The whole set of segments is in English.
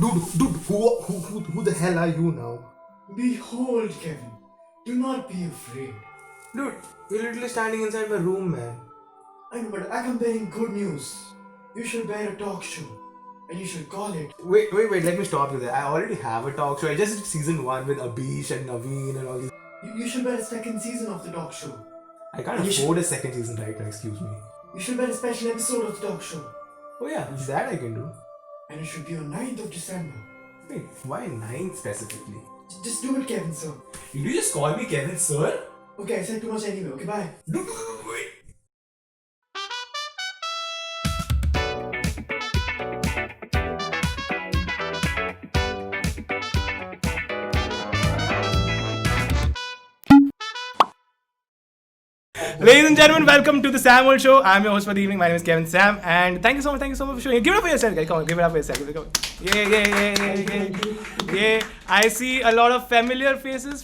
Who the hell are you now? Behold, Kevin. Do not be afraid. Dude, you're literally standing inside my room, man. I know, but I am bearing good news. You should bear a talk show. And you should call it. Wait, let me stop you there. I already have a talk show. I just did season 1 with Abish and Naveen and all these. You should bear a second season of the talk show. I can't afford a second season right now, excuse me. You should bear a special episode of the talk show. Oh yeah, that I can do. And it should be on 9th of December. Wait, why 9 specifically? Just do it, Kevin, sir. Did you just call me Kevin, sir? Okay, I said too much anyway. Okay, bye. Wait. Ladies and gentlemen, welcome to the Sam World Show. I'm your host for the evening. My name is Kevin Sam, and thank you so much for showing. Give it up for yourself, guys. Come on, give it up for yourself. Come on. Yeah. I see a lot of familiar faces,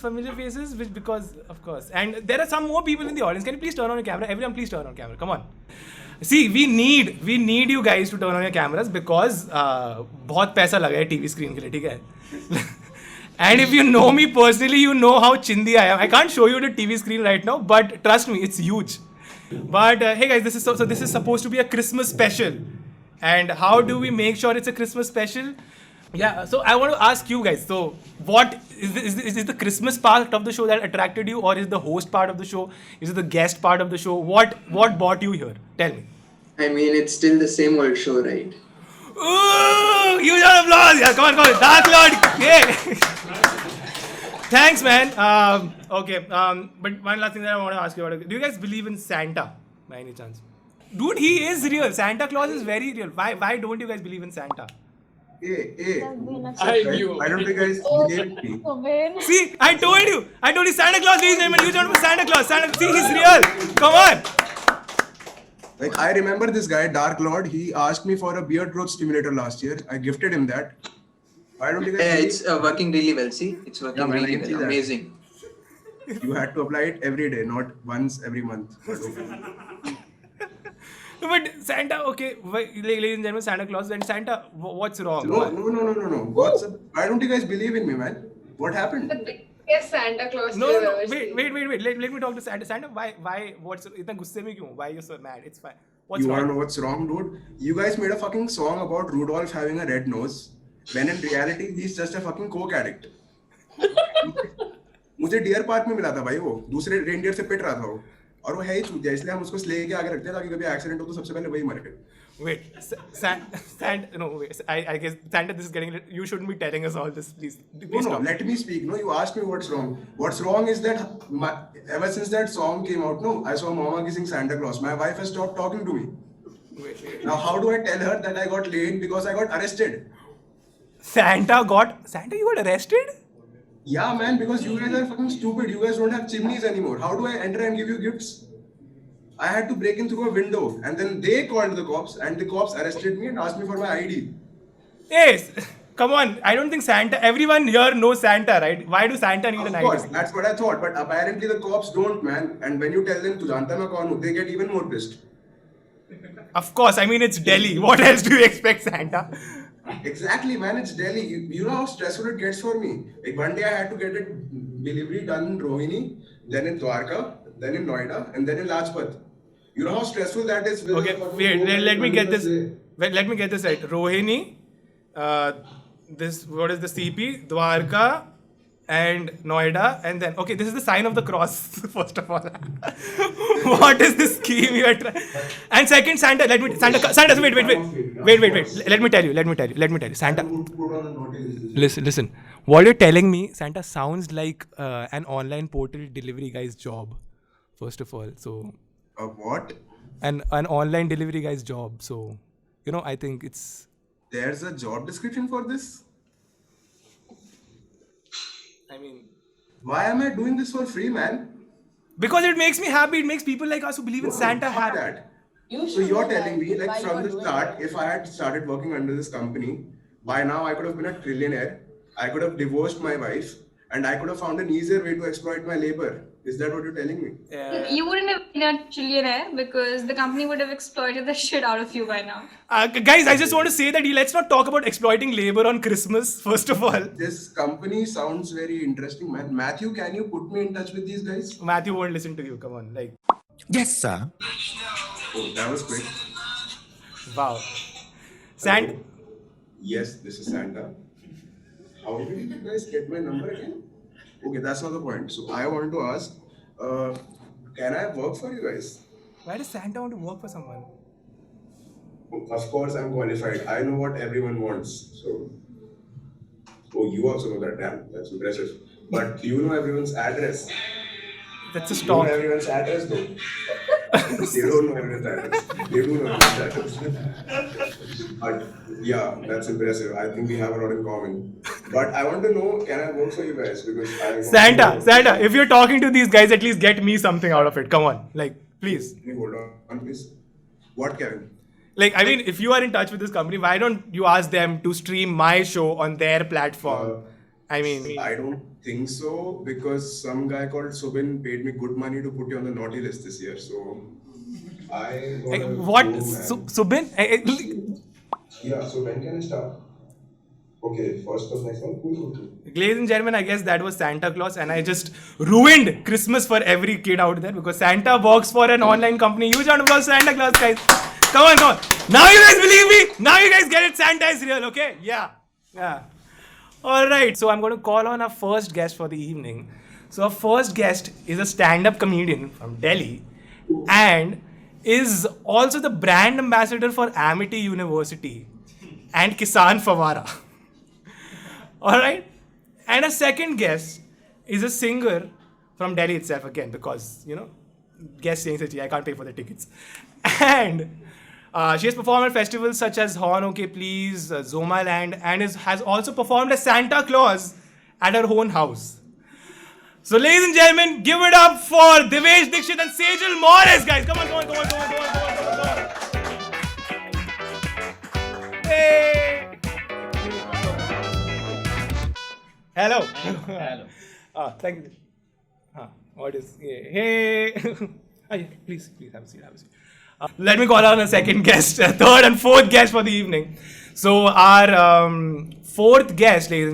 which because of course, and there are some more people in the audience. Can you please turn on your camera? Everyone, please turn on camera. Come on. See, we need you guys to turn on your cameras because बहुत पैसा लगा है TV screen के लिए, ठीक है? And if you know me personally, you know how chindi I am. I can't show you the TV screen right now, but trust me, it's huge. But hey guys, this is supposed to be a Christmas special. And how do we make sure it's a Christmas special? Yeah, so I want to ask you guys. So, what is the Christmas part of the show that attracted you, or is the host part of the show? Is it the guest part of the show? What brought you here? Tell me. I mean, it's still the same old show, right? Ooh, huge round of applause! Yeah, come on, Dark Lord! Yeah. Thanks, man. Okay, but one last thing that I want to ask you about: do you guys believe in Santa, by any chance? Dude, he is real. Santa Claus is very real. Why don't you guys believe in Santa? Hey. I knew. Why don't you guys believe me? See, I told you, Santa Claus, ladies and gentlemen, you don't know Santa Claus. See, he's real. Come on. Like, I remember this guy, Dark Lord. He asked me for a beard growth stimulator last year. I gifted him that. Why don't you guys Yeah, believe? it's working really well. See, it's working Yeah, man, really I see well. that. Amazing. You had to apply it every day, not once every month. But okay. But Santa, okay, ladies and gentlemen, Santa Claus, and Santa, what's wrong? No. What's up? Why don't you guys believe in me, man? What happened? Yes, Santa Claus. No. Wait. Let me talk to Santa. Santa, why? What's इतना गुस्से में क्यों? Why you're so mad? It's fine. What's You wrong? wanna know what's wrong, dude? You guys made a fucking song about Rudolph having a red nose, when in reality he's just a fucking coke addict. मुझे deer park में मिला था भाई, वो दूसरे reindeer से पिट रहा था वो, और वो है ही चूतिया, इसलिए हम उसको स्ले के आगे रखते हैं ताकि कभी एक्सीडेंट हो तो सबसे पहले वही मरे. Wait, Santa. No, wait. I guess Santa, this is getting. You shouldn't be telling us all this, please. Please No, stop. let me speak. No, you asked me what's wrong. What's wrong is that ever since that song came out, no, I saw Mama kissing Santa Claus. My wife has stopped talking to me. Wait. Now, how do I tell her that I got laid because I got arrested? Santa, you got arrested? Yeah, man, because you guys are fucking stupid. You guys don't have chimneys anymore. How do I enter and give you gifts? I had to break in through a window, and then they called the cops, and the cops arrested me and asked me for my ID. Yes. Come on. I don't think Santa. Everyone here knows Santa, right? Why do Santa need an Of course, ID? that's what I thought. But apparently the cops don't, man. And when you tell them to janta main kaun hu, they get even more pissed. Of course. I mean, it's Delhi. What else do you expect, Santa? Exactly, man. It's Delhi. You know how stressful it gets for me. Like one day I had to get a delivery done in Rohini, then in Dwarka, then in Noida, and then in Lajpat. You know how stressful that is. Okay, wait. Let me get this. Wait, let me get this right. Rohini, what is the CP? Dwarka, and Noida, and then this is the sign of the cross. First of all, what is this scheme you are trying? And second, Santa. Santa. Wait. Let me tell you. Santa. Listen. What you're telling me, Santa, sounds like an online portal delivery guy's job. First of all, so. What? An online delivery guy's job. So, I think it's. There's a job description for this? I mean. Why am I doing this for free, man? Because it makes me happy. It makes people like us who believe in Santa Fuck happy. that. So you're telling me, like from the start, if I had started working under this company, by now I could have been a trillionaire, I could have divorced my wife, and I could have found an easier way to exploit my labor. Is that what you're telling me? You wouldn't have been a trillionaire because the company would have exploited the shit out of you by now. Guys, I just want to say that let's not talk about exploiting labor on Christmas, first of all. This company sounds very interesting, man. Matthew, can you put me in touch with these guys? Matthew won't listen to you, come on. Like, Yes, sir. Oh, that was quick. wow. Hello. Yes, this is Santa. How did you guys get my number again? Okay, that's not the point. So I want to ask, can I work for you guys? Why does Santa want to work for someone? Of course, I'm qualified. I know what everyone wants. So, oh, you also know that. Damn, that's impressive. But do you know everyone's address? That's a You know stop. everyone's address, though. They don't know everyone's address. They do know everyone's address. But yeah, that's impressive. I think we have a lot in common. But I want to know, can I work for you guys? Because I want to Santa, if you're talking to these guys, at least get me something out of it. Come on. Like, please. Can you hold on, please? What, Kevin? Like, I mean, if you are in touch with this company, why don't you ask them to stream my show on their platform? I mean, I don't think so because some guy called Subin paid me good money to put you on the naughty list this year. So I like, gotta what? go, man. Subin? Yeah, so when can I start? Okay, first of next month. Cool. Ladies and gentlemen, I guess that was Santa Claus, and I just ruined Christmas for every kid out there because Santa works for an online company. Huge round of applause, Santa Claus, guys. Come on. Now you guys believe me? Now you guys get it. Santa is real, okay? Yeah. Alright, so I'm going to call on our first guest for the evening. So our first guest is a stand-up comedian from Delhi and is also the brand ambassador for Amity University and Kisan Fawara. Alright? And a second guest is a singer from Delhi itself again because, guest saying such, I can't pay for the tickets. And she has performed at festivals such as Horn OK Please, Zomaland, and has also performed as Santa Claus at her own house. So, ladies and gentlemen, give it up for Devesh Dixit and Sejal Morris, guys. Come on. Hey! Hello. Thank you. What is? Hey. Yeah, please have a seat. Let me call on a second guest, third and fourth guest for the evening. So our third guest is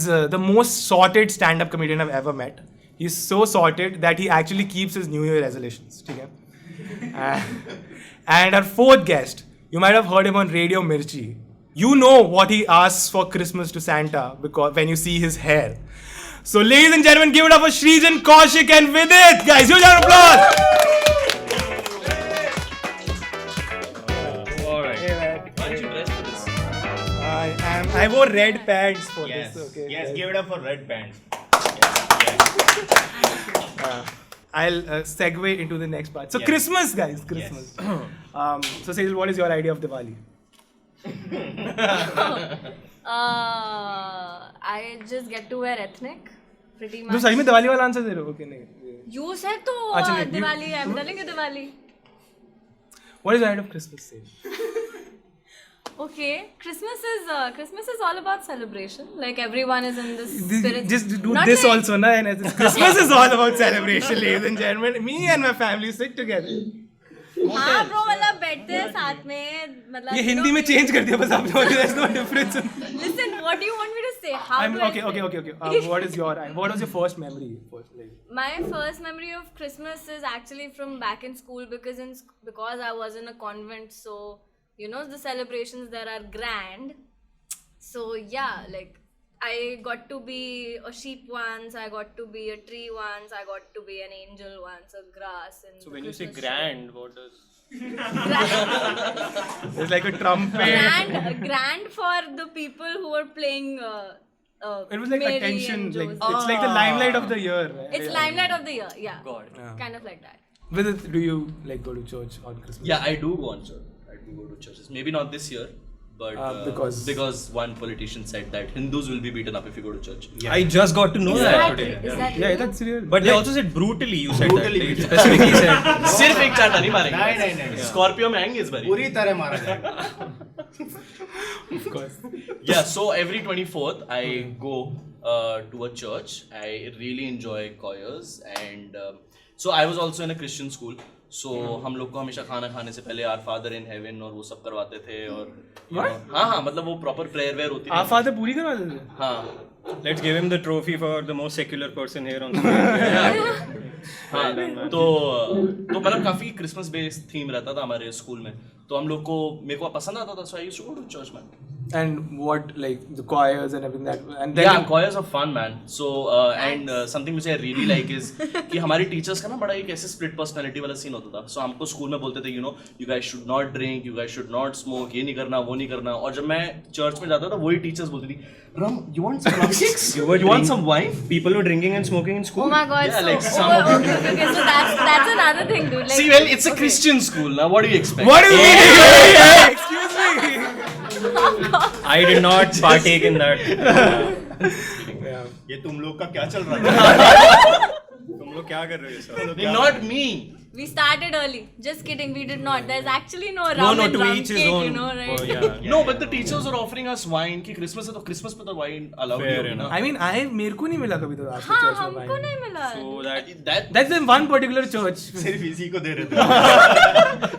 the most sorted stand-up comedian I've ever met. He's so sorted that he actually keeps his New Year resolutions. And our fourth guest, you might have heard him on Radio Mirchi. You know what he asks for Christmas to Santa because when you see his hair. So, ladies and gentlemen, give it up for Srijan Kaushik and Vidit. Guys, huge round of applause. Alright. Hey, man. Why aren't you dressed for this? I wore red pants for Yes. this. Okay. Yes, give it up for red pants. I'll segue into the next part. So, Yes. Christmas, guys. Christmas. So, Sejal, what is your idea of Diwali? I just get to wear ethnic, pretty तो much. सही में दिवाली वाला answer दे रहे हो कि नहीं? You said तो अच्छा, नहीं, you- Diwali. I'm telling you Diwali. What is your idea of Christmas? Sejal? Okay, Christmas is all about celebration. Like everyone is in this spirit. Just do Not this like- also, na? And Christmas is all about celebration, ladies and gentlemen. Me and my family sit together. हाँ bro, मतलब बैठते हैं साथ में, मतलब. ये हिंदी में change कर दिया बस आपने. There's no difference. Listen, what do you want me to say? How do I say? Okay. What was your first memory? My first memory of Christmas is actually from back in school because I was in a convent, so the celebrations there are grand. So yeah, like I got to be a sheep once, I got to be a tree once, I got to be an angel once, a grass. And So when you say grand, what does... It's like a trumpet. grand for the people who were playing. It was like Mary attention, and like Joseph. it's like the limelight of the year. Right? It's limelight of the year, yeah. God. Kind of like that. Vidit, do you like go to church on Christmas? Yeah, I do go on church. I do go to churches. Maybe not this year, but because one politician said that Hindus will be beaten up if you go to church. I just got to know that today. Is that Yeah, real? that's real. But they also said brutally. You said Brutally. that. They specifically said. सिर्फ एक चाटा नहीं मारेंगे. नहीं. Scorpio में आएंगे इस बारी. पूरी तरह मारा जाएगा. Of course. Yeah, so every 24th I go to a church. I really enjoy choirs, and so I was also in a Christian school. So हम लोग को हमेशा खाना खाने से पहले Our Father in Heaven और वो सब करवाते थे और हाँ मतलब वो proper prayer वेयर होती थी. Our Father पूरी करवाते थे. हाँ. Let's give him the trophy for the most secular person here on stage. हाँ तो मतलब काफी क्रिसमस बेस्ड थीम रहता था हमारे स्कूल में, तो हम लोग को मेरे को पसंद आता था, so I used to go to church, man. And what, like the choirs and everything that, and then Yeah, choirs are fun, man. So and something which I really like is कि हमारे teachers का ना बड़ा एक ऐसे split personality वाला scene होता था. So हमको स्कूल में बोलते थे, you know, you guys should not drink, you guys should not smoke, ये नहीं करना, वो नहीं करना. और जब मैं church में जाता था, वही teachers बोलती थी, Ram, you want some cupcakes? You want some wine? People were drinking and smoking in school. Oh my god, Yeah, so, like some of okay, so that's another thing, dude. Like, See, well, it's a Christian school. Now, what do you expect? what do you mean? Hey, excuse me. I did not partake in that. ये तुम लोग का क्या चल रहा है? तुम लोग क्या कर रहे हो sir? Not me. we started early. Just kidding, we did not. There's actually no rum No, and to rum each his cake, own. you know, right? Oh, yeah. No, but the teachers are offering us wine. कि Christmas है तो Christmas पे तो wine allowed Fair है ना. I mean, मेरे को नहीं मिला कभी तो आज तक हाँ, church में हमको wine. नहीं मिला. So that That's the one particular church. सिर्फ इसी को दे रहे थे.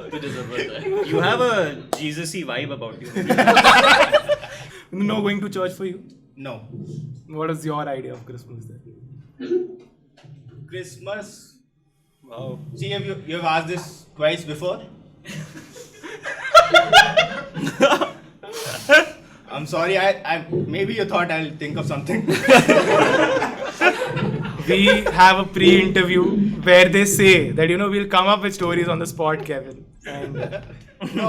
तुझे जरूरत है. you have a Jesus-y vibe about you. No going to church for you. No. What is your idea of Christmas then? Christmas. Wow. See, you have asked this twice before. I'm sorry. I maybe you thought I'll think of something. We have a pre-interview where they say that, you know, we'll come up with stories on the spot, Kevin. And No,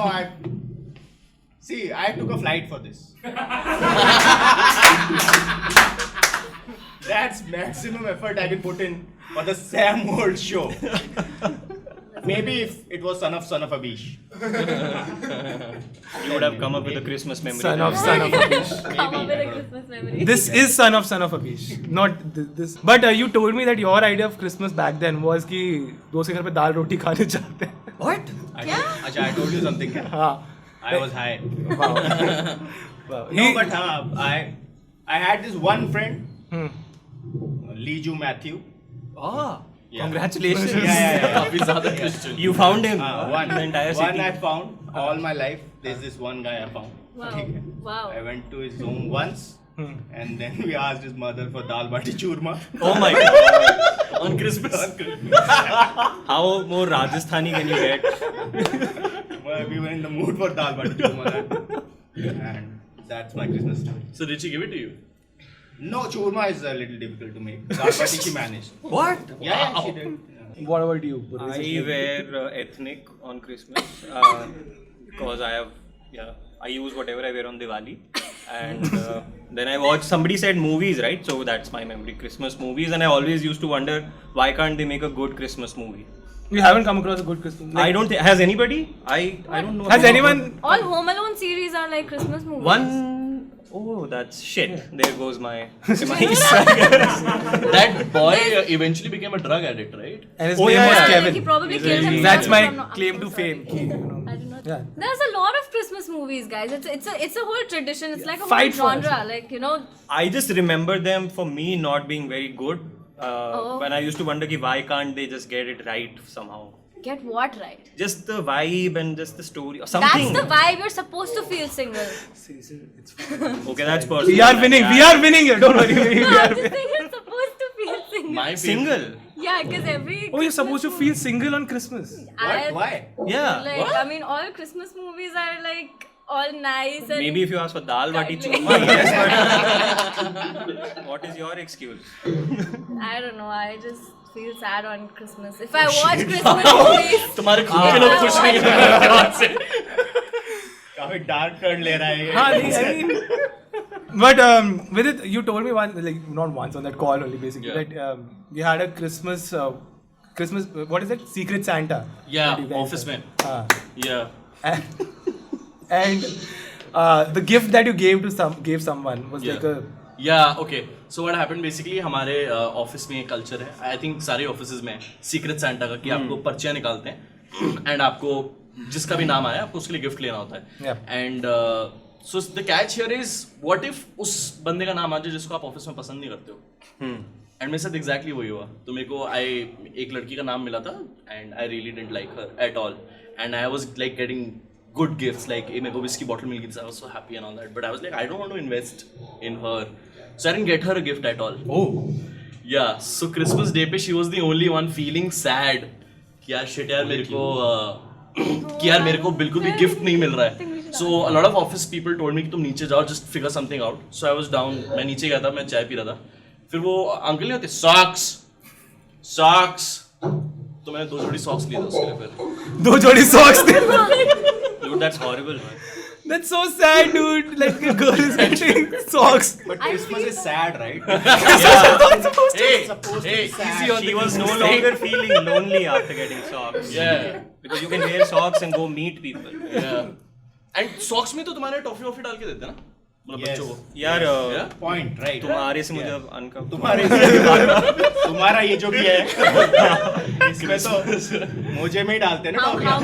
see, I took a flight for this. That's maximum effort I can put in for the same old show. Maybe if it was Son of Abish. You would have come up with a Christmas memory. son of Abish. Come up with a Christmas memory. This is son of Abish, not this. But you told me that your idea of Christmas back then was कि दोस्त के घर पे दाल रोटी खाने जाते हैं. What? I told you something. हाँ. I was high. Wow. No, but I had this one friend, Leeju Matthew. Ah, Yeah. congratulations. Yeah. काफी ज़्यादा Christian. You found him. One in the entire one city. I found all my life. There's this one guy I found. Wow. Wow. I went to his home once, and then we asked his mother for dal bati churma. Oh my god. On Christmas. How more Rajasthani can you get? Well, we were in the mood for dal bati churma, and that's my Christmas story. So did she give it to you? No, churma is a little difficult to make. Dal bati she managed. What? Yeah, she did. What about you? I wear ethnic on Christmas because I use whatever I wear on Diwali, and then I watch. Somebody said movies, right? So that's my memory, Christmas movies, and I always used to wonder why can't they make a good Christmas movie? You haven't come across a good Christmas. I don't think has anybody. I don't know. Has anyone? All Home Alone series are like Christmas movies. One. Oh, that's shit. There goes my. That boy eventually became a drug addict, right? And his Oh, name yeah, was yeah. Kevin. He probably killed himself. That's my if I'm not- claim to fame. I don't know. Yeah. There's a lot of Christmas movies, guys. It's a whole tradition. It's like a Fight whole for us. genre. Like, you know, I just remember them for me not being very good. When I used to wonder why can't they just get it right somehow. get what right? Just the vibe and just the story or something. That's the vibe. You're supposed to feel single. Okay, that's personal. We are winning. We are winning here. Don't worry. We No, are I'm just winning. saying you're supposed to feel single. My Single. Yeah, because every. Oh, you're supposed to feel single on Christmas. What? Why? Yeah. Like, I mean, all Christmas movies are like all nice and. Maybe if you ask for dal bati Kindly. churma, yes, but what is your excuse? I don't know. I just feel sad on Christmas. If I watch Christmas movies. तुम्हारे खुद के लोग खुश नहीं हैं आपके बाद से. काफी डार्क टर्न ले रहा है ये. हाँ, नहीं, I mean, but with it, you told me once, like not once on that call only, basically Yeah. that you had a Christmas, what is it? Secret Santa. Yeah, that you guys office had. में. Yeah. And the gift that you gave someone was like a. Yeah, okay. So what happened basically हमारे office में culture है. I think सारे offices में secret Santa का कि आपको पर्चियाँ निकालते हैं एंड आपको जिसका भी नाम आया आपको उसके लिए गिफ्ट लेना होता है. Yeah. And So the catch here is, what if उस बंदे का नाम आ जाए जिसको आप ऑफिस में पसंद नहीं करते हो? एंड मेरे साथ एग्जैक्टली वही हुआ. तो मेरे को एक लड़की का नाम मिला था and I really didn't like her at all and I was like getting good gifts like मेरे को विस्की बॉटल मिल गई थी. I was so happy and all that but I was like I don't want to invest in her so I didn't get her a gift at all. या so Christmas day पे she was the only one feeling sad कि यार shit यार मेरे को बिल्कुल भी gift नहीं मिल रहा है. So a lot of office people told me कि तुम नीचे जाओ, just figure something out. So I was down, मैं नीचे गया था, मैं चाय पी रहा था. फिर वो अंकल नहीं होते, socks. तो मैंने 2 जोड़ी socks लिए थे उसके लिए फिर. 2 जोड़ी socks थे. Dude, that's horrible, man. That's so sad, dude. Like a girl is getting socks. But Christmas is sad, right? Hey, easy on She the was no Christmas longer day. feeling lonely after getting socks. Yeah. Because you can wear socks and go meet people. Yeah. And socks में तो तुम्हारे toffee वॉफी डाल के देते ना, मतलब बच्चों को. यार Yeah? Point, right? तुम्हारे से मुझे अब अनकम तुम्हारा ये जो भी है इसमें तो मोजे में ही डालते हैं ना How टॉफियाँ.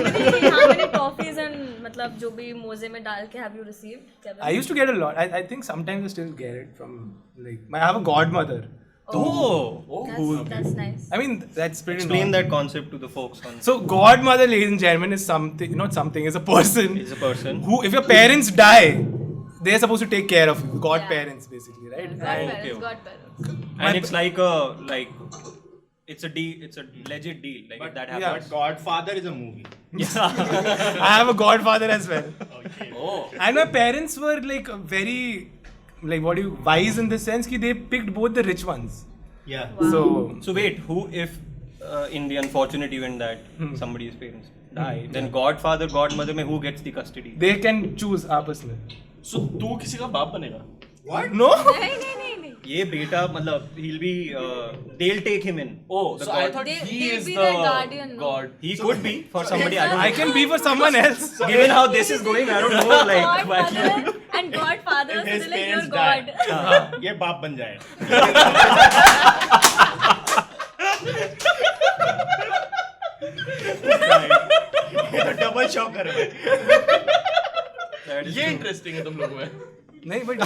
many toffees and मतलब जो भी मोजे में डाल के have you received? Kevin? I used to get a lot. I think sometimes I still get it from I have a godmother. That's nice. I mean that's pretty. Explain normal. that concept to the folks on. So godmother, ladies and gentlemen, is something. Not something. Is a person. Is a person. Who, if your parents die, they're supposed to take care of you. Godparents, basically, right? Godparents. And it's like it's a deal. It's a legit deal. Like if that yeah. happens. But Godfather is a movie. I have a godfather as well. Oh. And my parents were like very, wise in the sense that they picked both the rich ones. Yeah. So wait, who if in the unfortunate event that somebody's parents die, then godfather, godmother, में who gets the custody? They can choose आपस में. So तू किसी का बाप बनेगा? What? No. नहीं. ये बेटा मतलब he'll be they'll take him in. Oh, The so I god- thought They- he they'll is be the the guardian, no? god. He could be for somebody. I can be for someone else. Given how this is going, I don't know. Like Godmother and Godfather, If so his they're like your parents God. die, ये बाप बन जाए. ये तो double shocker है. ये interesting है तुम लोगों में. नहीं but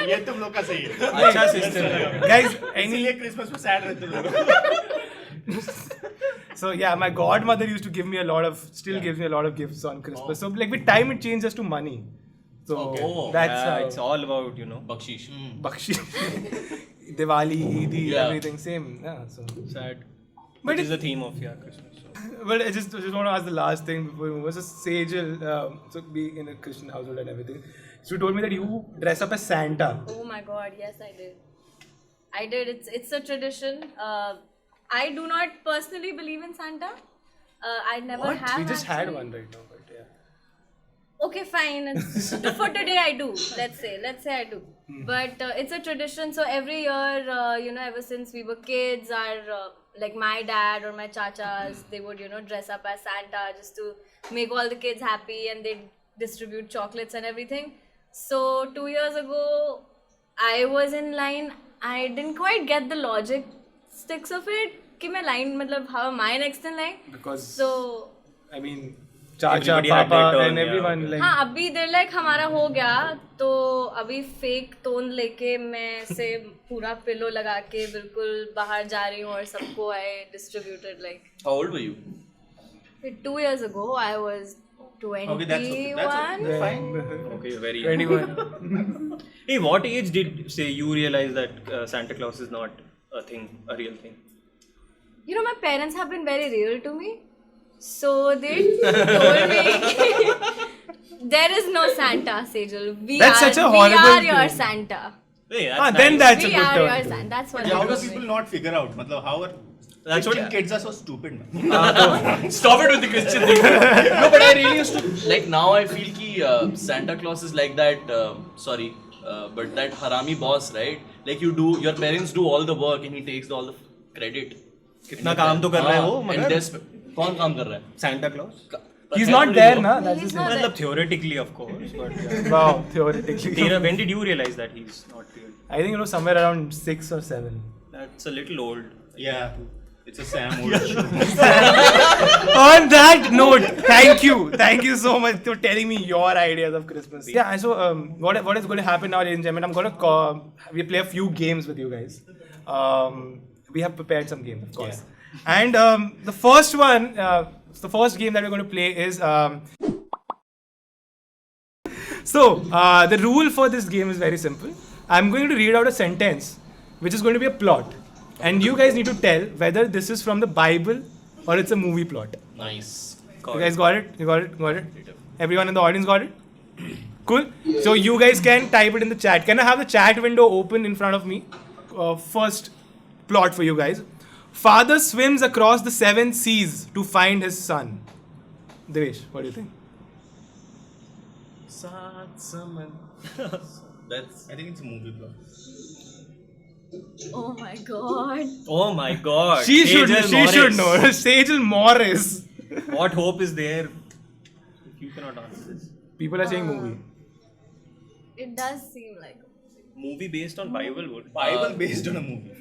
ये तुम लोग का सही है. अच्छा system है. guys, इसीलिए क्रिसमस में सैड रहते लोग. so yeah, my godmother used to give me still gives me a lot of gifts on Christmas. So like with time it changes to money. So that's It's all about Bakhshish. Bakshi, Diwali, Eid, Yeah. everything same. Yeah, so. sad. But But it- is the theme of Christmas. So. But I just want to ask the last thing before we move. So Sejal, so being in a Christian household and everything, so you told me that you dress up as Santa. Oh my God, yes, I did. It's a tradition. I do not personally believe in Santa. I never have. We just had actually. one right now, but yeah. Okay, fine. For today, I do. Let's say I do. But it's a tradition. So every year, ever since we were kids, like my dad or my chachas, they would dress up as Santa just to make all the kids happy, and they distribute chocolates and everything. So 2 years ago, I was in line. I didn't quite get the logistics of it. कि मैं line मतलब how am I next in line? Because So I mean, Chacha, Everybody had Papa, their turn, and yeah, everyone okay. like. हाँ अभी देर like हमारा हो गया तो अभी फेक टोन लेके मैं से पूरा पिलो लगा के बिल्कुल बाहर जा रही हूँ और सबको I distributed like How old were you? 2 years ago I was 21. Okay, that's fine. Okay, very. 21. Hey, what age did say you realize that Santa Claus is not a thing, a real thing? My parents have been very real to me. So they told me there is no Santa, Sejal. That's such a horrible We are your thing. Santa. Hey, Then that's a We good are turn. your Santa. That's what How they do told people me. not figure out? मतलब how are That's Christian what- kids are so stupid. Man. Stop it with the Christian thing. No, but I really used to like. Now I feel कि Santa Claus is like that. But that harami boss, right? Like your parents do all the work and he takes all the credit. कितना काम तो कर रहा है वो And मगर कौन काम कर रहा है? Santa Claus. He's not there, na? That's He's the not thing. मतलब theoretically, of course, but yeah. Wow, theoretically. Tera, when did you realize that he's not real? I think somewhere around 6 or 7. That's a little old. Yeah, it's a Sam old show. on that note, thank you so much for telling me your ideas of Christmas. Yeah, so what is going to happen now, ladies and gentlemen? I'm going to we play a few games with you guys. We have prepared some games, of course. Yeah. And the first one, the first game that we're going to play is. The rule for this game is very simple. I'm going to read out a sentence, which is going to be a plot, and you guys need to tell whether this is from the Bible or it's a movie plot. Nice. You guys got it? You got it? Got it? Everyone in the audience got it? Cool. So you guys can type it in the chat. Can I have the chat window open in front of me? First plot for you guys. Father swims across the 7 seas to find his son. Devesh, what do you think? That's. I think it's a movie plot. Oh my god. Oh my God. She should Morris. know. Sejal Morris. What hope is there? If you cannot answer this. People are saying movie. It does seem like. Movie based on Bible would. Bible based on a movie.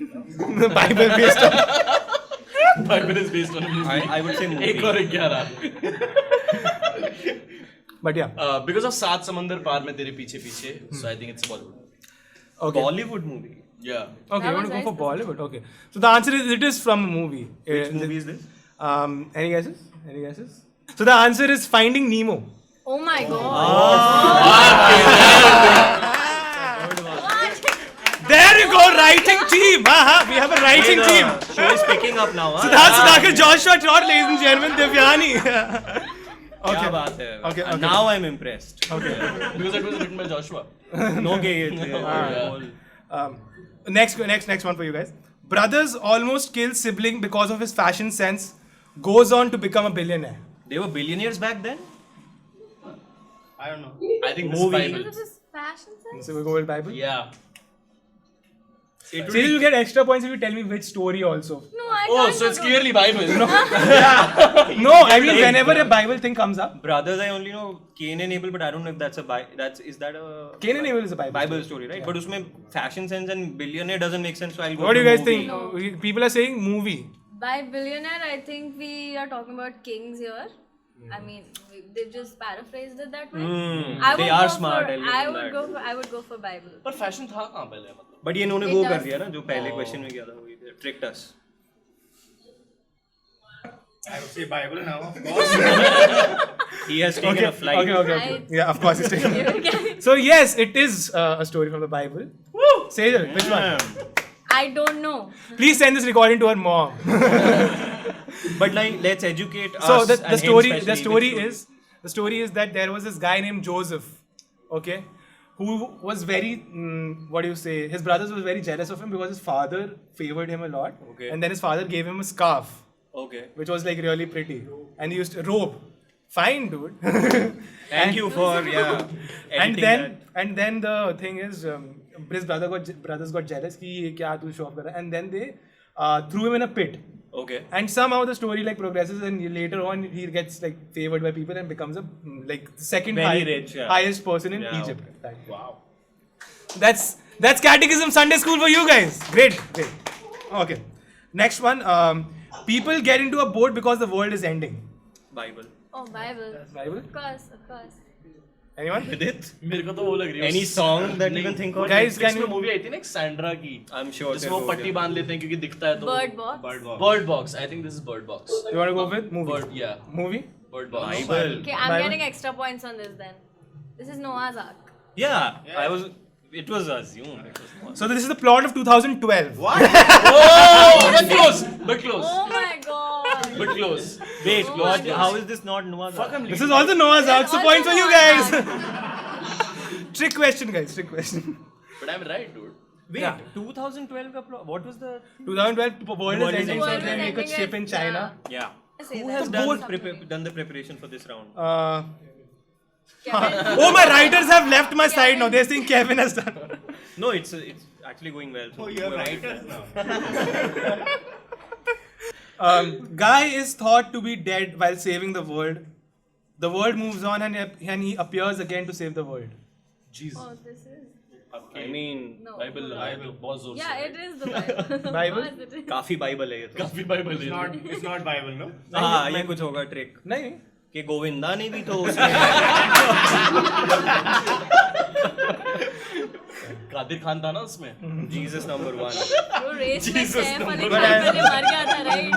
The Bible based on. Bible is based on a movie. I would say movie. एक और 11. But yeah. Because of सात समंदर पार में तेरे पीछे पीछे, so I think it's Bollywood. Okay. Bollywood movie. Yeah. Okay, you want to was go for nice. Bollywood? Okay. So the answer is it is from a movie. Which movie is this? Any guesses? Any guesses? So the answer is Finding Nemo. Oh my god. There you go, writing team. We have a writing team. Show is picking up now. Siddharth Sudhakar, Joshua Trott, ladies and gentlemen, Devyani. क्या बात है? Okay, okay. Now I'm impressed. Okay. Because it was written by Joshua. No gay. Next one for you guys. Brothers almost kills sibling because of his fashion sense. Goes on to become a billionaire. They were billionaires back then. I don't know. I think Movie. this is Because Bible. of his fashion sense? So we go with Bible. Yeah. It So you'll get extra points if you tell me which story also. No, I Oh, can't. so it's clearly Bible. No, I mean whenever a Bible thing comes up, Brothers, I only know Cain and Abel, but I don't know if that's a is that a Cain and Abel is a Bible story, right? Yeah. But usme fashion sense and billionaire doesn't make sense, so I'll go. What do for you guys movie. think? People are saying movie. By billionaire, I think we are talking about kings here. I mean, they've just paraphrased it that way. They are smart, I'll give I them would that. I would go for Bible. पर fashion था कहाँ पहले मतलब? But ये इन्होंने It वो does. कर दिया ना जो पहले क्वेश्चन में किया था वही tricked us. I would say Bible now, of course. He has taken a flight. Okay. Yeah, of course it's taken. Okay. So yes, it is a story from the Bible. Woo! Sejal, which one? I don't know. Please send this recording to her mom. But like, let's educate us. So the and him story especially with the story is that there was this guy named Joseph, okay, who was very what do you say? His brothers were very jealous of him because his father favored him a lot, Okay. and then his father gave him a scarf, Okay. which was like really pretty, and he used a robe. Fine, dude. Thank you for and editing then the thing is, his brothers got jealous. कि ये क्या तू show off कर रहा है? And then they threw him in a pit. that. Okay. And somehow the story like progresses, and later on he gets like favored by people and becomes a like second Very rich, yeah. highest person in Yeah. Egypt. Wow. That's Catechism Sunday School for you guys. Great. Okay. Next one. People get into a boat because the world is ending. Bible. Oh, Bible. Bible? Of course. Anyone? Vidit? मेरे को तो वो लग रही है. Any song that you can think of? Guys, can इसमें you? Movie आई थी ना एक सैंड्रा की. I'm sure. जिसमें वो पट्टी बांध लेते हैं क्योंकि दिखता है तो. Bird box. Bird box. I think this is Bird box. You want to go with movie? Bird. Yeah. Movie? Bird box. Bible. Okay, I'm Bible? getting extra points on this then. This is Noah's Ark. Yeah. It was assumed. It was So this is the plot of 2012. Oh, but close. But close. Oh my god. But close. Wait, Oh what? my God. How is this not Noah's Ark? I'm This is also Noah's Ark, so also points for you Noah's guys. Trick question, guys. Trick question. But I'm right, dude. Wait, Yeah. 2012 ka plot. What was the? 2012 world is ending, so World they is make a ending ship it, in China. Yeah. I say Who that. has Something. done the preparation for this round? Kevin. Oh, my writers have left my side now. They're saying Kevin has done. No, it's actually going well. So You're whoever- writers now. Guy is thought to be dead while saving the world. The world moves on and he appears again to save the world. Oh, this is. I mean, No. Bible लगाया तो बहुत जोर Yeah, से it is the Bible. Bible? Of course it is. काफी Bible है ये तो. काफी बाइबल है It's not Bible, no? हाँ, ये कुछ होगा ट्रिक नहीं कि गोविंदा ने भी तो उसमें कादिर खान था ना उसमें. Jesus number 1. वो रेस में Jesus सैफ अली number खान पहले मर गया था, राइट?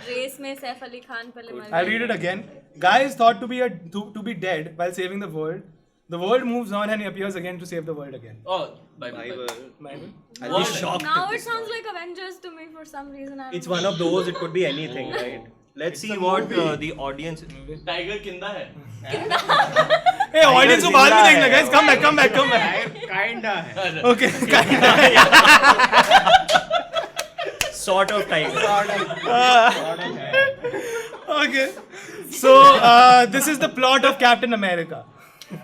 रेस में सैफ अली खान पहले मर गया. I'll read it again. Guy is thought to be dead while saving the world. The world moves on and he appears again to save the world again. Oh, Bible. Bible. I'll be shocked. Now it sounds like Avengers to me for some reason. I don't It's know. one of those. It could be anything, right? Let's see what the audience. Tiger किंदा है. Hey, audience को बाद में देखना guys. Come back. Kinda है. Okay. Sort of tiger. Okay. So this is the plot of Captain America. I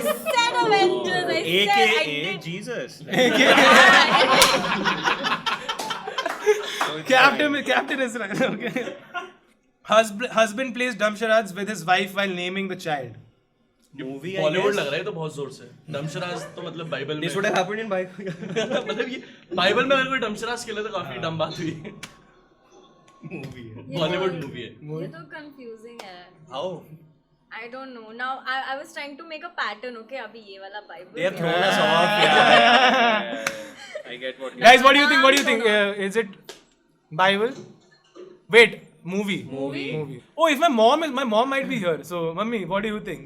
said Avengers. I said I AKA did. Jesus. Captain is right. Okay. Husband plays dumb charades with his wife while naming the child. Movie. I Bollywood लग guess. रहा है तो बहुत जोर से. Dumb charades तो मतलब Bible में. This would have happened in Bible. मतलब ये बाइबल में अगर कोई दमशराज खेले तो काफी डम बात हुई. Movie. बॉलीवुड मूवी है. ये तो confusing है. How? I don't know. Now I was trying to make a pattern. Okay, अभी ये वाला Bible. They have thrown us off. Yeah. I get what. Guys, what do you think? Is it Bible? Wait, movie. Oh, if my mom might be here. So, mummy, what do you think?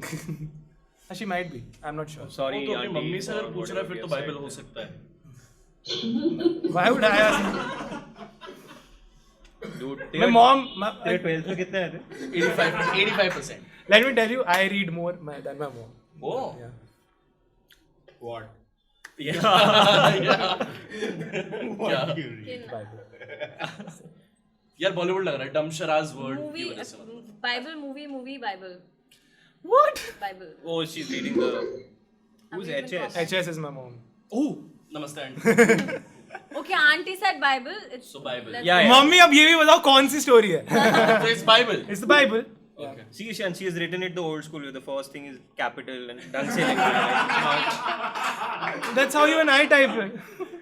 She might be. I'm not sure. Sorry, तो अपनी auntie, mummy से अगर for पूछ रहा है फिर तो whatever Bible you हो have सकता है. Why would I ask? said. Dude, My mom. तेरे 12th में कितने आए थे? 85%. Let me tell you, I read more than my mom. Oh. Yeah. What? Yeah. क्या? Bible. यार बॉलीवुड लग रहा है दमशराज वर्ड की Movie, वजह से. Bible, movie, Bible. What? Bible. Oh, she's reading the. Who's I've even HS? HS is my mom. Oh, नमस्ते aunty. Okay, auntie said Bible. It's So Bible. let's- Yeah, yeah. Mummy अब ये भी बताओ कौन सी story है? So it's Bible. It's the Bible. Okay. See, and she has written it the old school way. The first thing is capital and done say like That's how you and I type it.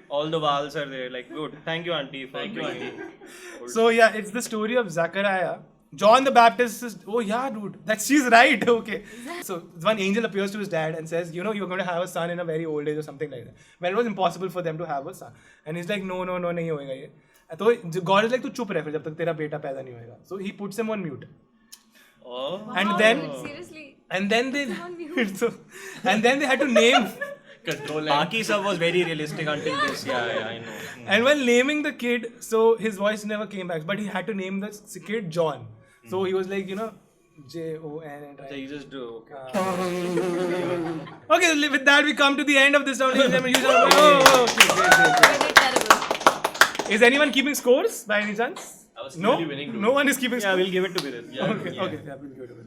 all the vowels are there. Like good. Thank you, auntie, for Thank you, bringing. So yeah, it's the story of Zachariah. John the Baptist is, oh yeah, dude, she's right. Okay. So one angel appears to his dad and says, you know, you're going to have a son in a very old age or something like that. Well, it was impossible for them to have a son. And he's like, no, nahi hoega ye. So God is like, tu chup rahe fir jab tak tera beta paida nahi hoega. So he puts him on mute. Oh. And Wow, then, seriously. and then they, on mute. so, and then they had to name. Control and Baki sab was very realistic until this. Yeah, I know. And while naming the kid, so his voice never came back, but he had to name the kid John. So he was like, you know, Jon. So you just do. Okay. Okay, with that we come to the end of this round. Ladies and gentlemen, okay, great. I did terrible. Is anyone keeping scores by any chance? I was No, clearly winning. no one is keeping Yeah, scores. we'll give it to Viral. Yeah. Okay, yeah, we'll give it to him.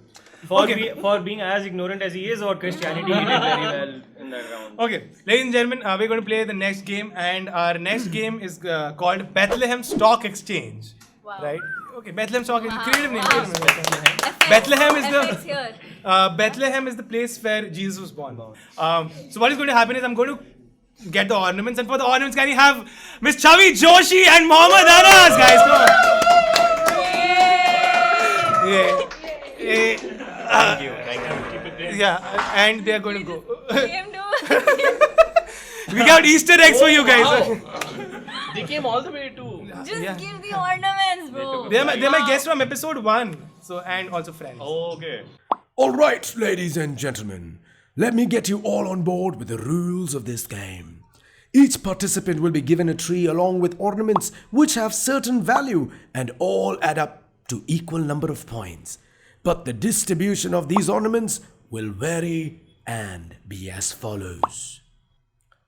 For, Okay. for being as ignorant as he is about Christianity, he did very well in that round. Okay, ladies and gentlemen, we're going to play the next game, and our next game is called Bethlehem Stock Exchange. Wow. Right? Okay, Bethlehem Stock Exchange. Wow. Creative name. Wow. Creative name. FX, Bethlehem is the- FX here. Bethlehem is the place where Jesus was born. So what is going to happen is I'm going to get the ornaments, and for the ornaments, can you have Miss Chavi Joshi and Mohammad Anas, guys? Come on. Yeah. Thank you. Thank you. Yeah, and they are going to go. Came to We got Easter eggs for you guys. Wow. They came all the way to. just Yeah. give the ornaments, bro. They're my guests from episode 1. So and also friends. Okay. All right, ladies and gentlemen, let me get you all on board with the rules of this game. Each participant will be given a tree along with ornaments which have certain value and all add up to equal number of points. But the distribution of these ornaments will vary and be as follows.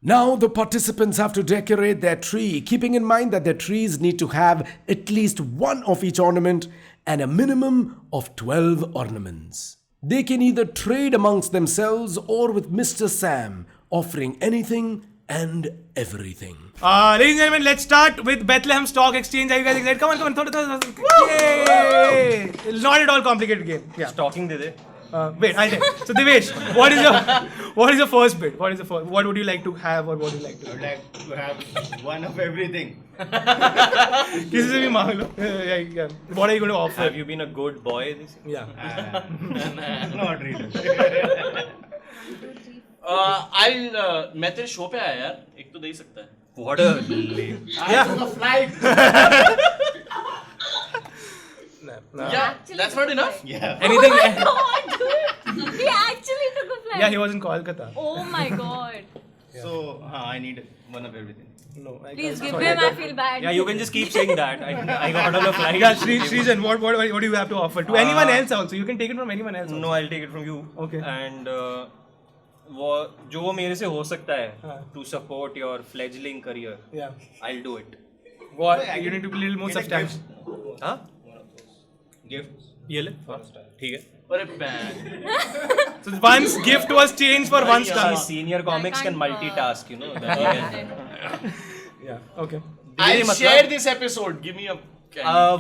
Now the participants have to decorate their tree, keeping in mind that their trees need to have at least one of each ornament and a minimum of 12 ornaments. They can either trade amongst themselves or with Mr. Sam, offering anything and everything. Ladies and gentlemen, let's start with Bethlehem Stock Exchange. Are you guys excited? Come on. Yay! Not at all complicated game. Yeah. Talking did it. Wait, I'll tell. So Devesh, what is your first bit? What would you like to have or what would you like to? I would like to have one of everything. किसी से भी मांग लो. Yeah. What are you going to offer? Have you been a good boy this year? Yeah. Not really. मैं तेरे show पे आया यार, एक तो दे ही सकता है. What a lame. Yeah. I took a flight. No. Yeah, that's not enough. Yeah. Anything? Oh my god, dude! He actually took a flight. Yeah, he was in Kolkata. Oh my god. So, I need one of everything. No. Please give him. I feel bad. Yeah, you can just keep saying that. I got on a flight. Yeah, Srijan, what do you have to offer to anyone else also? You can take it from anyone else. Also. No, I'll take it from you. Okay. And वो जो मेरे से हो सकता है हाँ. to support your fledgling career, Yeah. I'll do it. What? You need to be a little more Get a substantial. हाँ? Gifts. ये ले. ठीक है. अरे ban. So once gift was changed for one star. Senior comics can can't, multitask, you know. That you can. Yeah. Okay. I'll share this episode. Give me a.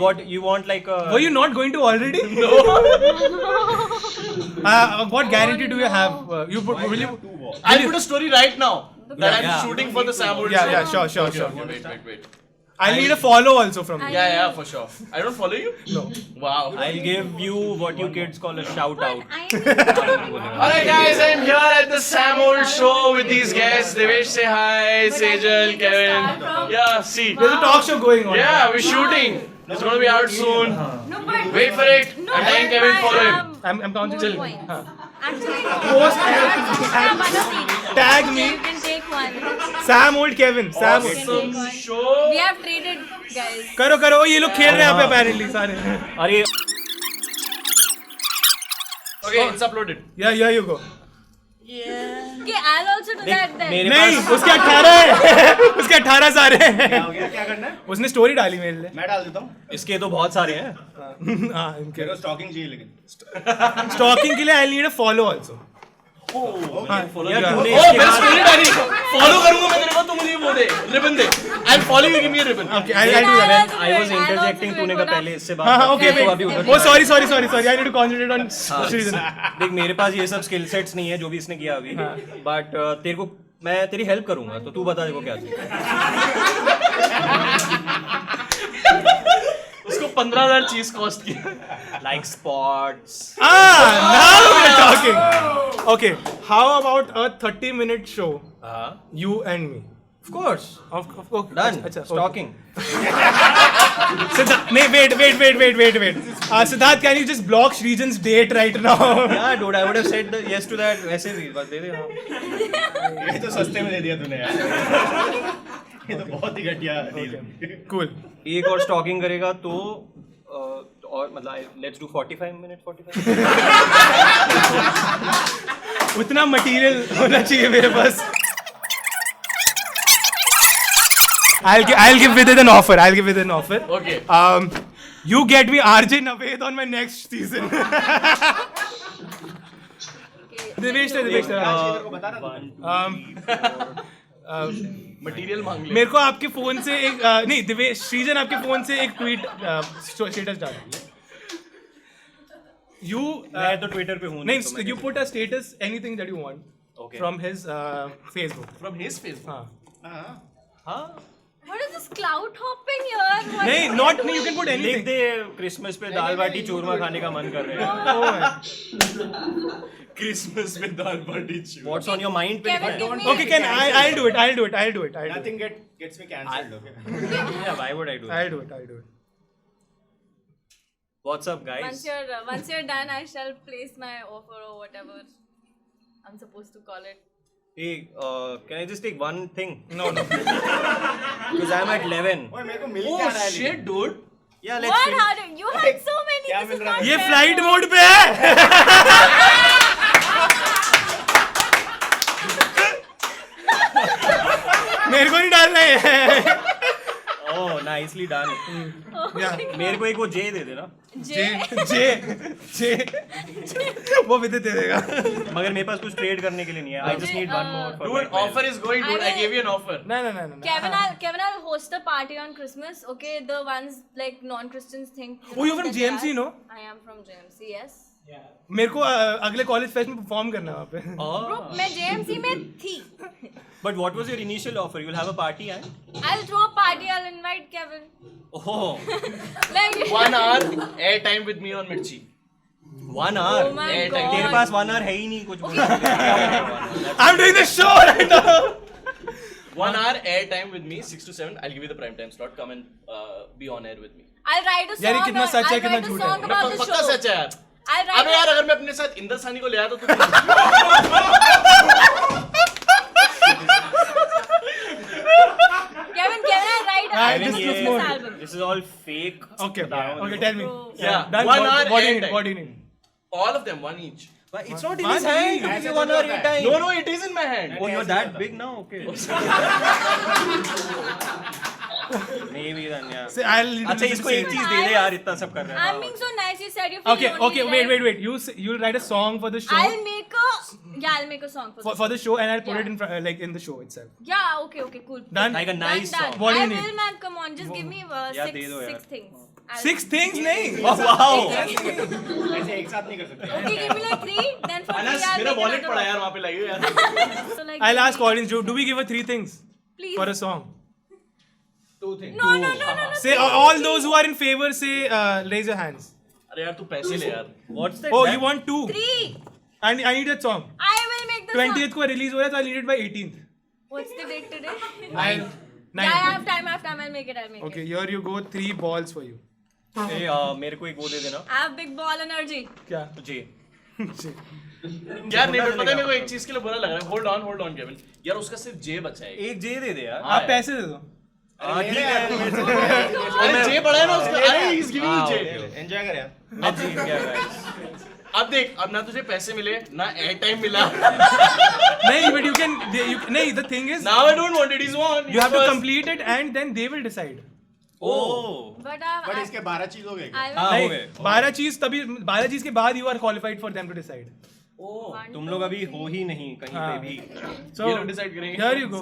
What you want, like a? Were you not going to already? No. What guarantee do you have? Will you? I'll put a story right now that I'm Yeah. shooting for the Sam Old Yeah, show. yeah, sure. Wait. I need a follow also from you. Yeah, for sure. I don't follow you? No. Wow. I'll give you what you kids call a shout out. Alright guys, I'm here at the Sam Old show with these guests. Devesh, say hi. Sejal, Kevin. Yeah, see. There's a talk show going on. Yeah, we're shooting. It's gonna be out soon. No, but Wait for it. No, I'm telling Kevin, follow him. I'm counting. More Chill. points. Huh. Actually, no. Post Yeah, one of each. Tag Okay, me. You can take one. Sam Old Kevin. Sam Old. Awesome. Show. We have traded, guys. करो ये लोग खेल रहे हैं यहाँ पे apparently सारे. अरे Okay, it's uploaded. Yeah, here you go. Okay, I'll also do that then. मेरे नहीं, पास उसके 18 है. उसके 18 सारे हैं. क्या हो गया? क्या करना है? उसने स्टोरी डाली मेरे लिए. मैं डाल देता हूँ. इसके तो बहुत सारे हैं. हाँ, इनके. मेरे को स्टॉकिंग चाहिए लेकिन. Stalking के लिए I need a follow also. हाँ, यार yeah. तूने Oh, इसके मैं बाद story डाली. Follow करूँगा मैं तेरे को, तू मुझे वो दे, ribbon they. I'll follow you, give me a ribbon. Okay, I'll do that. I was interjecting. तूने कहा पहले इससे बात. हाँ, okay, तो wait. अभी उधर. Oh, sorry. I need to concentrate on Srijan. देख मेरे पास ये सब स्किल सेट्स नहीं है जो भी इसने किया अभी. बट तेरे को मैं तेरी हेल्प करूंगा तो तू बता देखो क्या चाहिए. उसको 15,000 चीज कॉस्ट की. Like spots. Now we're talking. Okay, how about a 30-minute show? You and me. Of course. Okay. Done. अच्छा, Stalking. Siddharth, wait. Siddharth, can you just block Srijan's date right now? Yeah, dude, I would have said yes to that. वैसे भी बस दे दे. हाँ. ये तो सस्ते में दे दिया तूने यार. ये तो बहुत ही घटिया डील है. Cool. एक और स्टॉकिंग करेगा तो और मतलब लेट्स डू 45 मिनट 45. उतना मटेरियल होना चाहिए मेरे पास. I'll give with it an offer. Okay. You get me RJ Naved on my next season. Devesh. Material मांग ले. मेरे को आपके फोन से एक नहीं दिवेश श्रीजन आपके फोन से एक ट्वीट स्टेटस डाल दीजिए. You मैं तो ट्विटर पे हूँ. नहीं, you put a status anything that you want. Okay. From his Facebook. From his face. हाँ. What is this cloud hopping here? What नहीं, is not it? me. You can put लिख anything. दे Christmas पे दाल बाटी चूरमा खाने का मन कर रहे हैं. क्रिसमस में दाल बाटी चूरमा. What's on your mind पे Kevin, लिखना give है. me. Okay, can I'll do it. Nothing gets me cancelled. Okay. Yeah, why would I do that? I'll do it. What's up, guys? Once you're done, I shall place my offer or whatever I'm supposed to call it. Hey, can I just take one thing? No. Because I'm at 11. ओए मेरे को मिल Oh क्या रहा है shit, dude. Yeah, let's What? finish. How did you had so many? क्या This mill is रहा not है? ये fair. फ्लाइट मोड पे है. मेरे को नहीं डालना है. Oh, nicely done. Yeah. मेरे को एक वो J दे देना. जे वो भी दे देगा. मगर मेरे पास कुछ ट्रेड करने के लिए नहीं है. I just need one more. For Dude, my offer is going, dude. I gave you an offer. No. Kevin, I'll host a party on Christmas. Okay, the ones like non-Christians think. Oh, you're from that they JMC, are. no? I am from JMC. Yes. मेरे को अगले college fest में perform करना है वहाँ पे. Bro, मैं JMC में थी. But what was your initial offer? You'll have a party and? I'll throw a party. I'll invite Kevin. Oh, Like 1 hour air time with me on Mirchi. 1 hour. Oh my Airtime. God. तेरे पास 1 hour है ही नहीं कुछ बोलने के लिए. I'm doing the show right now. 1 hour air time with me, 6 to 7. I'll give you the prime time slot. Come and be on air with me. I'll write a song. यार, ये कितना सच है, I'll कितना write a झूठ है. song about the पक्का show. सच है यार. I'll write. अबे यार अगर मैं अपने साथ इंदर सानी को ले आया तो तू Kevin, can I write a I song just for look this more. album? This is all fake. Okay, tell me. Yeah, Done. 1 hour What do you air need? time. What do you need? all of them, one each. But it's not in One his hand each. to give you 1 hour air time. No, it is in my hand. Oh, you're that big now? Okay. Maybe then, yeah. Say, I'll need to अच्छा listen इसको to एक it. चीज दे दे यार इतना सब कर रहे I'm हैं. being so nice. You said you're feeling Okay, lonely, wait. right? You'll write a song for the show. I'll make a song For the show, and I'll put Yeah. it in like in the show itself. Yeah, okay, cool. Done. Like a nice Done. song. What do you I need? will, man. Come on, just give me Yeah, दे दो यार. six things. 6 things, नहीं. Oh, wow. ऐसे एक साथ नहीं कर सकते. Okay, give me like 3. Then for 3, Anas I'll मेरा make वॉलेट another पड़ा one. यार वहाँ पे लाइए यार. So like. I'll ask audience, do we give her 3 things Please. for a song? 2 things. No. Say all those who are in favor, say raise your hands. अरे यार तू पैसे ले यार. What's that? Oh, you want 2? 3. I need that song. I will make the 20th song. को release हो रहा है, so I need it by 18th. What's the date today? 9. Yeah, I have time. I'll make it. Okay, here you go. 3 balls for you. ए, मेरे को एक वो दे देना. I have big ball energy. क्या? तुझे. यार नहीं पता मेरे को एक चीज के लिए बुरा लग रहा है. Hold on Kevin. यार उसका सिर्फ जे बचा है. एक जे दे दे यार. आप पैसे दे दो. हाँ ठीक है. अरे जे बड़ा है ना उसका. अरे he is giving you J. Enjoy कर यार. मैं जीत गया guys. अब देख अब ना तुझे पैसे मिले ना एयर टाइम मिला. नहीं, but you can. नहीं, the thing is, Now I don't want it. He's won. you have to complete it, and then they will decide. Oh. But but इसके 12 चीज हो गए. I will. हाँ हो नहीं, गए. 12 चीज के बाद you are qualified for them to decide. तुम लोग अभी हो ही नहीं कहीं पे भी. So ये लोग decide करेंगे. here you go.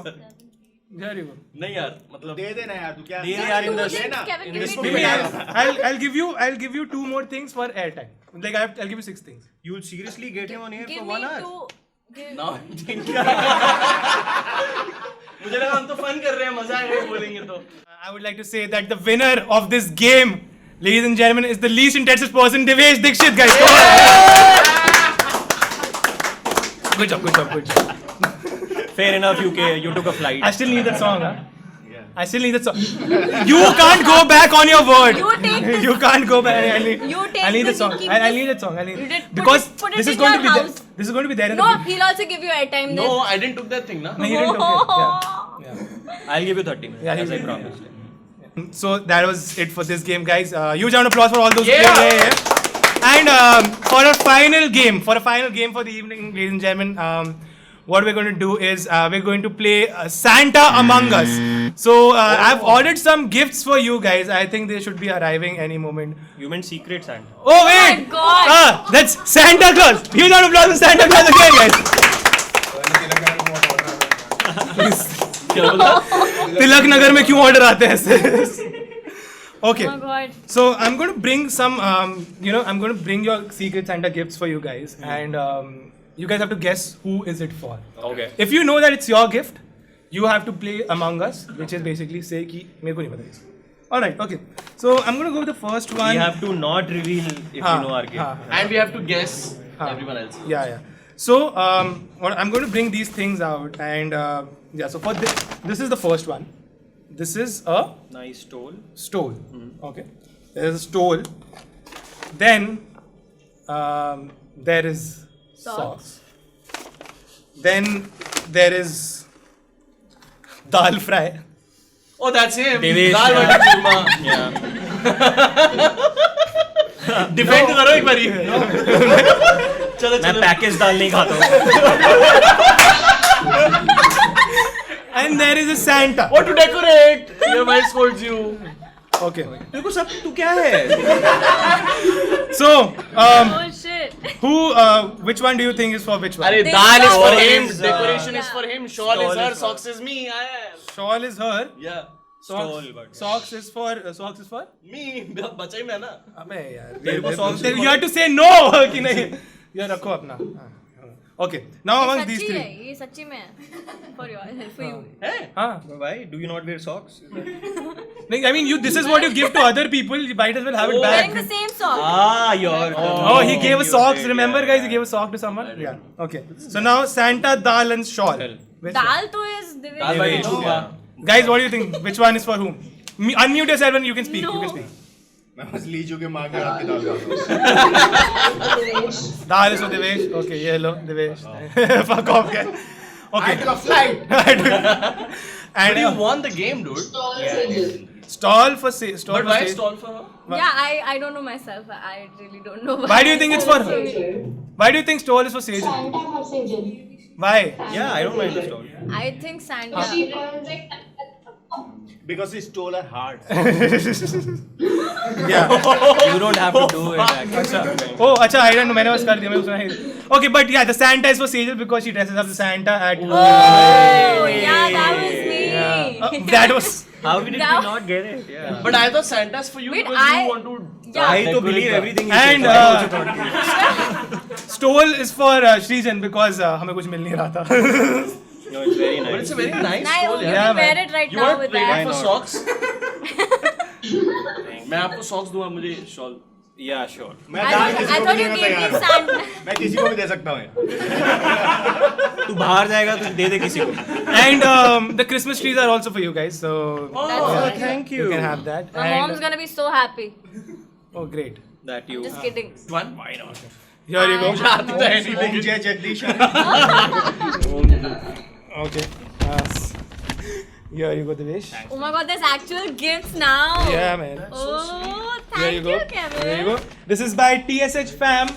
Here you go. नहीं यार मतलब दे देना यार तू क्या. दे दे यार in the Kevin, Kevin, in this give me movie. two. I'll give you 2 more things for airtime. Like I'll give you 6 things. You'll seriously get him on air Give for me 1 hour. 2. Give. now मुझे लगा हम तो fun कर रहे हैं मजा आएगा बोलेंगे तो. I would like to say that the winner of this game, ladies and gentlemen, is the least intensest person, Devesh Dikshit, guys. Good job. Fair enough, you took a flight. I still need that song, huh? I still need that song. You can't go back on your word. You take this. You can't go back. I need this, that song. you keep I this. need that song. I need You did- because put it this is in going your to be there. house. This is going to be there. in No, the he'll also give you airtime No, then. I didn't took that thing ना. No, he didn't took it. Yeah. I'll give you 30 minutes, Yeah, as I he- promised. So that was it for this game, guys. Huge round of applause for all those Yeah. who played. Yeah. And for a final game for the evening, ladies and gentlemen, what we're going to do is we're going to play Santa Among Us. So I've ordered some gifts for you guys. I think they should be arriving any moment. You meant Secret Santa. Oh wait! my God. That's Santa Claus. Huge round of applause for Santa Claus again, guys. Tilak Nagar में क्यों order आते हैं ऐसे? Okay. Oh my God. So I'm going to bring some, I'm going to bring your Secret Santa gifts for you guys, and you guys have to guess who is it for. Okay. If you know that it's your gift, you have to play Among Us, which is basically say कि मेरे को नहीं पता इसका. All right. Okay. So I'm going to go with the first one. We have to not reveal if you know our game. And we have to guess everyone else. Yeah. So I'm going to bring these things out, and So for this is the first one. This is a Nice stole. stole. Okay. There is a stole. Then there is socks. Then there is dal fry. Oh, that's him. Devesh, dal yeah. Baati churma. Yeah. Defend करो एक बारी. चलो मैं package दाल नहीं खाता हूँ. And there is a Santa. What to decorate? Your wife scolds you. Okay. तेरे को सब तू क्या है? So Oh shit. which one do you think is for which one? अरे They dal is for shawl him. is, Decoration is yeah. for him. Shawl is Shawl her. is Socks is me. I am. Shawl is her. Yeah. Stole, but- Socks is for Me, बचा ही मैं ना. अबे यार मेरे को socks you have to say no कि नहीं ये रखो अपना. Okay, now amongst these सच्ची three. है, ये सच्ची में है. For you. है? हाँ. Why do you not wear socks? नहीं, I mean this is what you give to other people. You might as well have it Wearing back. the same sock. Ah, you're. Oh, he gave us socks. Remember, guys, he gave a sock to someone. Yeah. Okay. So now Santa, dal, and shawl. Which one? Dal to is Devesh. Dal baati Devesh, churma. Guys, what do you think? Which one is for whom? Unmute yourself and you can speak. No. You can speak. मैं बस लीचू के माँ के आपकी दाल खाता हूँ. Dal is for Devesh. Okay, yellow, Devesh. Fuck off, guys. Okay. I took a flight. And But you won the game, dude. stall for stall But for why stage. stall for her? Yeah, I don't know myself. I really don't know. Why do you think it's for her? Why do you think stall is for stage? Why? Yeah, I don't mind the stall. I think Santa. Because he stole her heart. Yeah. You don't have to do it. Actually. Oh, acha, I don't know. मैंने बस कर दिया. मैंने सुना है. Okay, but yeah, the Santa is for Sejal because she dresses up the Santa at. Oh, yeah, that was me. That was. How did we That- not get it? Yeah. But I thought Santa's for you Wait, because I- you want to. Yeah. I to believe everything you And say. I also thought you. stole is for Shrijan because हमें कुछ मिल नहीं रहा था. No, it's very nice. But it's a very nice Nah, stole, you yeah. Yeah, can wear man. it right You now want with to trade that. for not? socks? मैं आपको socks दूंगा मुझे shawl. Yeah, sure. मैं I dal thought, किसी I को thought भी you देने gave तैयार me हूँ. Santa. मैं किसी को भी दे सकता हूँ. तू बाहर जाएगा तो दे दे किसी को. And the Christmas trees are also for you guys, so That's nice. Thank you can have that. My And- mom's gonna be so happy. Oh, great. That you. Just kidding. One? Why not? Here you go. ओम जय Jagdish. Okay. Here you go, Devesh. Oh my god, there's actual gifts now. Yeah, man. Oh, Here thank you go. Kevin. There you go. This is by TSH Fam,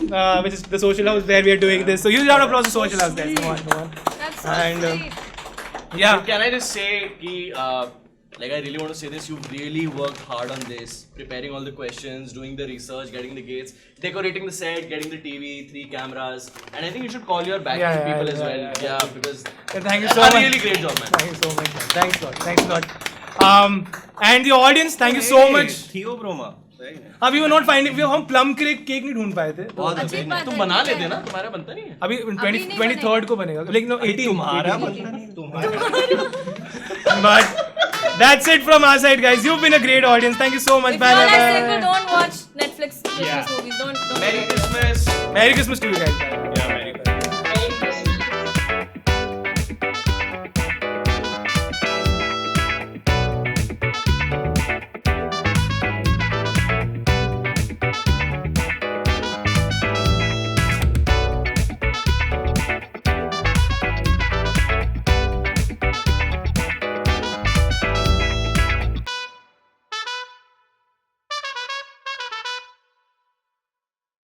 which is the social house where we are doing this. So huge round of applause to social house, guys. Come on, come on. That's so And, sweet. Yeah. Can I just say कि like I really want to say this, you've really worked hard on this, preparing all the questions, doing the research, getting the gates, decorating the set, getting the TV, 3 cameras, and I think you should call your backup Yeah, people yeah, as well. yeah. Yeah, because Thank you so a much. really great job, man. Thank you so much, man. Thanks a lot. Thanks a lot. And the audience, thank you so much. Theo Broma. Very nice. अभी वो not finding हम plum cake नहीं ढूंढ पाए थे. बहुत अच्छी very बात nice. तुम है, बना ठीक लेते है। ना, तुम्हारा बनता नहीं है. अभी नहीं 23rd को बनेगा. लेकिन no, 18. तुम्हारा बनता नहीं. But that's it from our side, guys. You've been a great audience. Thank you so much. If Bye, you're bye, like bye. single, don't watch Netflix Christmas movies. Don't. Merry Christmas. Merry Christmas to you guys. Bye. Yeah, man.